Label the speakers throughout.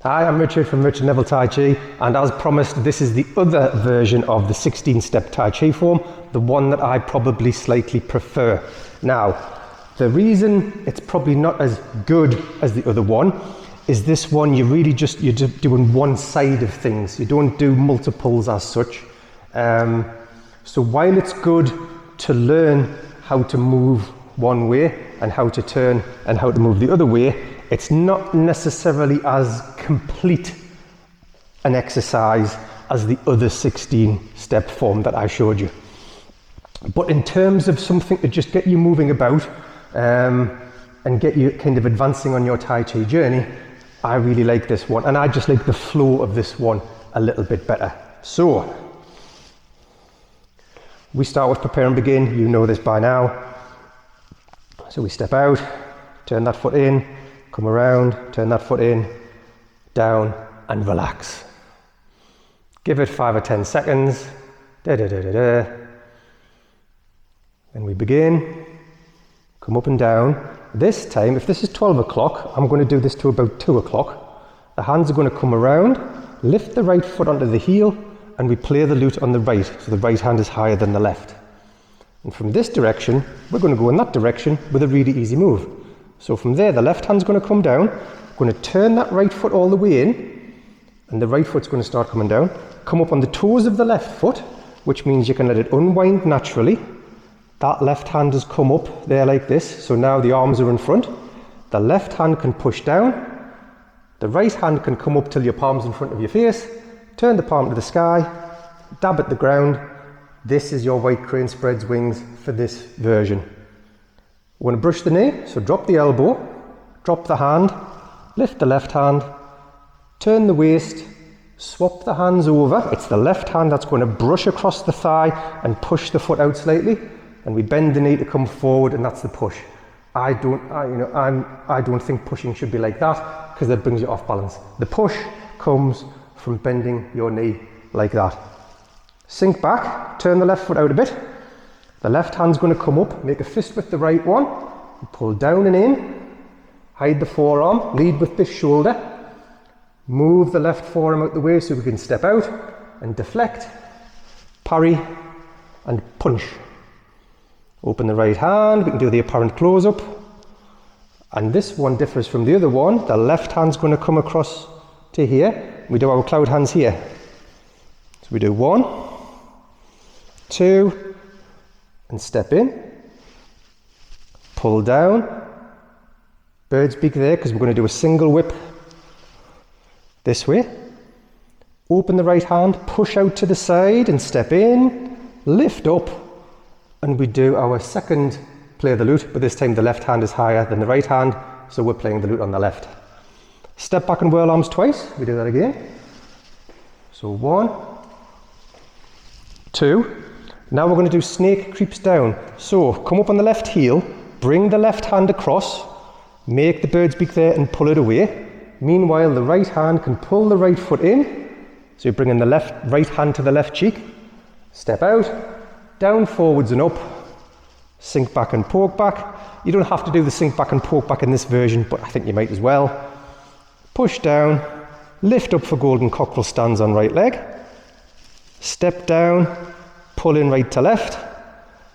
Speaker 1: Hi, I'm Richard from Richard Neville Tai Chi, and as promised, this is the other version of the 16-step Tai Chi form, the one that I probably slightly prefer. Now, the reason it's probably not as good as the other one is this one you're just doing one side of things. You don't do multiples as such. So while it's good to learn how to move one way and how to turn and how to move the other way, it's not necessarily as complete an exercise as the other 16-step form that I showed you. But in terms of something to just get you moving about and get you kind of advancing on your Tai Chi journey, I really like this one, and I just like the flow of this one a little bit better. So, we start with prepare and begin. You know this by now. So we step out, turn that foot in, come around, turn that foot in, down, and relax. Give it 5 or 10 seconds. Then we begin. Come up and down. This time, if this is 12 o'clock, I'm going to do this to about 2 o'clock. The hands are going to come around, lift the right foot onto the heel, and we play the lute on the right, so the right hand is higher than the left. And from this direction, we're going to go in that direction with a really easy move. So from there, the left hand's going to come down, going to turn that right foot all the way in, and the right foot's going to start coming down. Come up on the toes of the left foot, which means you can let it unwind naturally. That left hand has come up there like this, so now the arms are in front. The left hand can push down. The right hand can come up till your palm's in front of your face. Turn the palm to the sky, dab at the ground. This is your white crane spreads wings for this version. We're going to brush the knee, so drop the elbow, drop the hand, lift the left hand, turn the waist, swap the hands over. It's the left hand that's going to brush across the thigh and push the foot out slightly, and we bend the knee to come forward, and that's the push. I don't think pushing should be like that, because that brings you off balance. The push comes from bending your knee like that. Sink back, turn the left foot out a bit. The left hand's going to come up, make a fist with the right one, pull down and in, hide the forearm, lead with this shoulder, move the left forearm out the way so we can step out and deflect, parry and punch. Open the right hand, we can do the apparent close-up, and this one differs from the other one. The left hand's going to come across to here. We do our cloud hands here. So we do 1, 2, and step in, pull down, bird's beak there because we're going to do a single whip this way. Open the right hand, push out to the side and step in, lift up, and we do our second play of the lute, but this time the left hand is higher than the right hand, so we're playing the lute on the left. Step back and whirl arms twice, we do that again. So 1, 2, now we're going to do snake creeps down. So come up on the left heel, bring the left hand across, make the bird's beak there and pull it away. Meanwhile, the right hand can pull the right foot in, so you're bringing the right hand to the left cheek, step out, down, forwards and up, sink back and poke back. You don't have to do the sink back and poke back in this version, but I think you might as well. Push down, lift up for golden cockerel stands on right leg, step down, pull in right to left,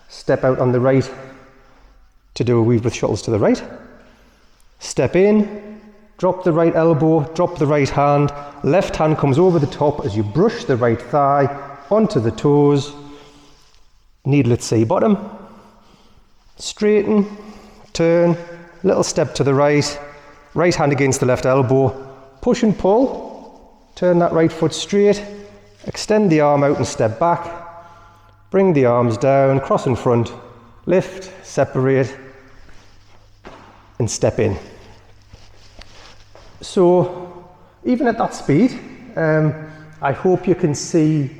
Speaker 1: step out on the right to do a weave with shuttles to the right, step in, drop the right elbow, drop the right hand, left hand comes over the top as you brush the right thigh onto the toes, needle at sea bottom, straighten, turn, little step to the right, right hand against the left elbow, push and pull, turn that right foot straight, extend the arm out and step back, bring the arms down, cross in front, lift, separate, and step in. So, even at that speed, I hope you can see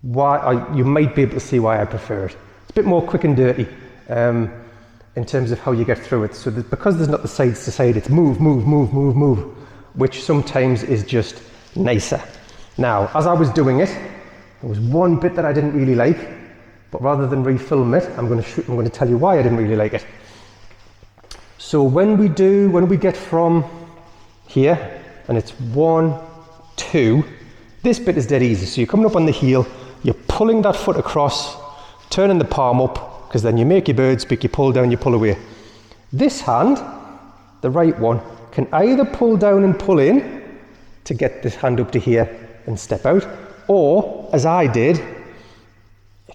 Speaker 1: why, you might be able to see why I prefer it. It's a bit more quick and dirty in terms of how you get through it. So because there's not the sides to side, it's move, move, move, move, move, which sometimes is just nicer. Now, as I was doing it, there was one bit that I didn't really like, but rather than refilm it, I'm going to tell you why I didn't really like it. So when we get from here and it's 1, 2. This bit is dead easy. So you're coming up on the heel, you're pulling that foot across, turning the palm up, because then you make your bird speak, you pull down, you pull away. This hand, the right one, can either pull down and pull in to get this hand up to here and step out, or, as I did,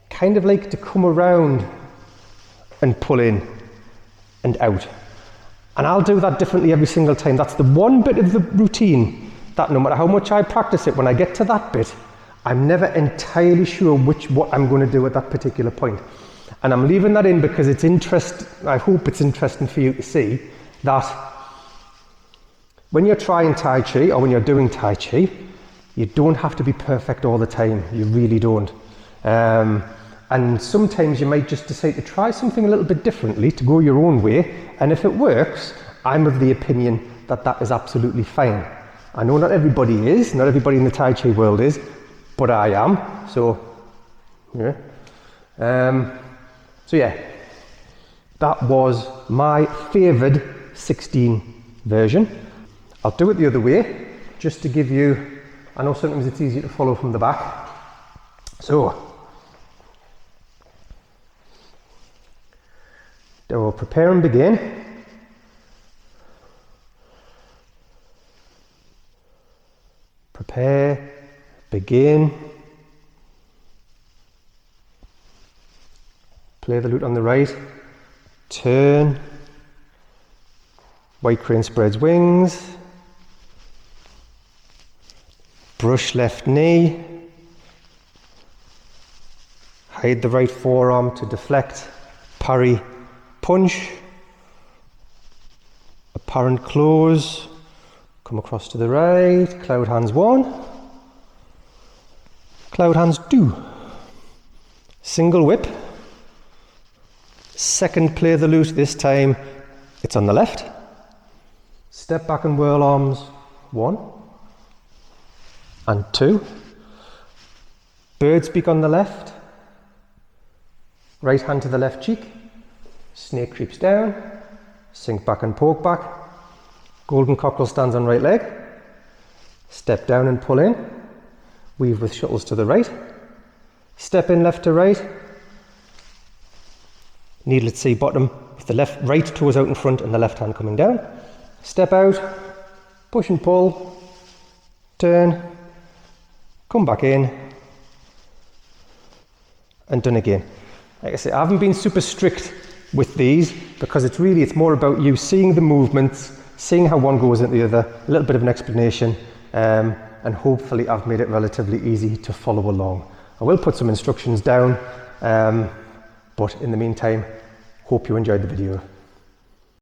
Speaker 1: kind of like to come around and pull in and out. And I'll do that differently every single time. That's the one bit of the routine that no matter how much I practice it, when I get to that bit, I'm never entirely sure what I'm going to do at that particular point. And I'm leaving that in because it's I hope it's interesting for you to see that when you're trying Tai Chi or when you're doing Tai Chi, you don't have to be perfect all the time. You really don't. And sometimes you might just decide to try something a little bit differently, to go your own way. And if it works, I'm of the opinion that that is absolutely fine. I know not everybody is, not everybody in the Tai Chi world is, but I am. So, yeah. So yeah, that was my favoured 16 version. I'll do it the other way, just to give you, I know sometimes it's easier to follow from the back. So, we'll prepare and begin. Prepare, begin. Play the lute on the right. Turn. White crane spreads wings. Brush left knee. Hide the right forearm to deflect. Parry. Punch, apparent close, come across to the right, cloud hands 1, cloud hands 2, single whip, second play the lute, this time it's on the left, step back and whirl arms 1 and 2, bird speak on the left, right hand to the left cheek, snake creeps down, sink back and poke back, golden cockerel stands on right leg, step down and pull in, weave with shuttles to the right, step in left to right, needlet C bottom with the right toes out in front and the left hand coming down, step out, push and pull, turn, come back in, and done again. Like I say, I haven't been super strict with these because it's more about you seeing the movements, seeing how one goes into the other, a little bit of an explanation, and hopefully I've made it relatively easy to follow along. I will put some instructions down, but in the meantime, hope you enjoyed the video.